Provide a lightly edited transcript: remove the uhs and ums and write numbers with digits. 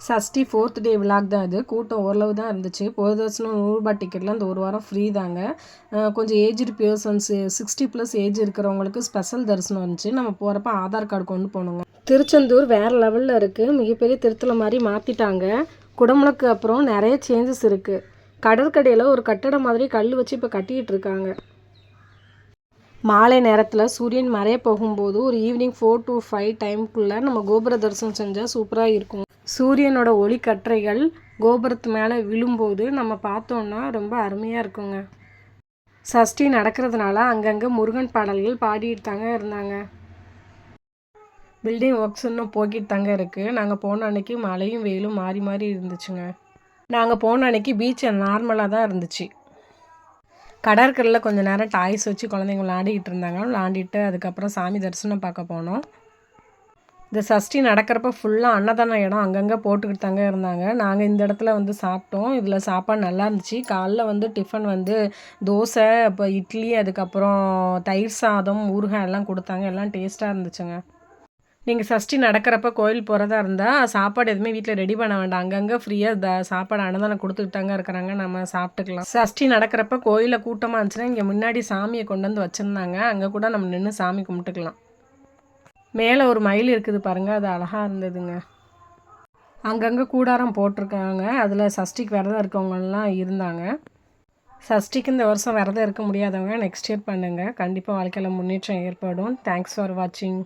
Sashti 4th டே vlog தான் இது. கூட்டம் ஓரளவு தான் இருந்துச்சு. போன தரிசனம் 100 ரூபாய் டிக்கெட்டில் இந்த ஒரு வாரம் ஃப்ரீ தாங்க. கொஞ்சம் ஏஜ்டு பர்சன்ஸு 60+ ஏஜ் இருக்கிறவங்களுக்கு ஸ்பெஷல் தரிசனம் இருந்துச்சு. நம்ம போகிறப்ப ஆதார் கார்டு கொண்டு போகணுங்க. திருச்செந்தூர் வேறு லெவலில் இருக்குது. மிகப்பெரிய திருத்தலம் மாதிரி மாற்றிட்டாங்க. குடமுழுக்கு அப்புறம் நிறைய சேஞ்சஸ் இருக்குது. கடற்கரையில் ஒரு கட்டடம் மாதிரி கல் வச்சு இப்போ கட்டிக்கிட்டு இருக்காங்க. மாலை நேரத்தில் சூரியன் மறைய போகும்போது ஒரு ஈவினிங் 4 to 5 டைமுக்குள்ளே நம்ம கோபுர தரிசனம் செஞ்சால் சூப்பராக இருக்கும். சூரியனோட ஒளி கற்றைகள் கோபுரத்து மேலே விழும்போது நம்ம பார்த்தோன்னா ரொம்ப அருமையாக இருக்குங்க. சஷ்டி நடக்கிறதுனால அங்கங்கே முருகன் பாடல்கள் பாடிட்டு தாங்க இருந்தாங்க. பில்டிங் ஒர்க்ஸ் இன்னும் போய்கிட்டு தாங்க இருக்குது. நாங்கள் போன அன்னைக்கு மழையும் வெயிலும் மாறி மாறி இருந்துச்சுங்க. நாங்கள் போன அன்னைக்கு பீச் நார்மலாக தான் இருந்துச்சு. கடற்கரையில் கொஞ்சம் நேரம் டாய்ஸ் வச்சு குழந்தைங்க விளாண்டிக்கிட்டு இருந்தாங்க. விளாண்டிட்டு அதுக்கப்புறம் சாமி தரிசனம் பார்க்க போனோம். இந்த சஷ்டி நடக்கிறப்ப ஃபுல்லாக அன்னதான இடம் அங்கங்கே போட்டுக்கிட்டு தாங்க இருந்தாங்க. நாங்கள் இந்த இடத்துல வந்து சாப்பிட்டோம். இதில் சாப்பாடு நல்லா இருந்துச்சு. காலைல வந்து டிஃபன் வந்து தோசை, இப்போ இட்லி, அதுக்கப்புறம் தயிர் சாதம், ஊறுகாய் எல்லாம் கொடுத்தாங்க. எல்லாம் டேஸ்ட்டாக இருந்துச்சுங்க. நீங்கள் சஷ்டி நடக்கிறப்ப கோயில் போகிறதா இருந்தால் சாப்பாடு எதுவுமே வீட்டில் ரெடி பண்ண வேண்டாம். அங்கங்கே ஃப்ரீயாக சாப்பாடு அன்னதானம் கொடுத்துட்டு தாங்க இருக்கிறாங்க. நம்ம சாப்பிட்டுக்கலாம். சஷ்டி நடக்கிறப்ப கோயிலில் கூட்டமாக இருந்துச்சுன்னா இங்கே முன்னாடி சாமியை கொண்டு வந்து வச்சுருந்தாங்க. அங்கே கூட நம்ம நின்று சாமி கும்பிட்டுக்கலாம். மேலே ஒரு மயில் இருக்குது பாருங்கள், அது அழகாக இருந்ததுங்க. அங்கங்கே கூடாரம் போட்டிருக்காங்க. அதில் சஷ்டிக்கு விரதம் இருக்கவங்கலாம் இருந்தாங்க. சஷ்டிக்கு இந்த வருஷம் விரதம் இருக்க முடியாதவங்க நெக்ஸ்ட் இயர் பண்ணுங்கள். கண்டிப்பாக வாழ்க்கையில் முன்னேற்றம் ஏற்படும். தேங்க்ஸ் ஃபார் வாட்சிங்.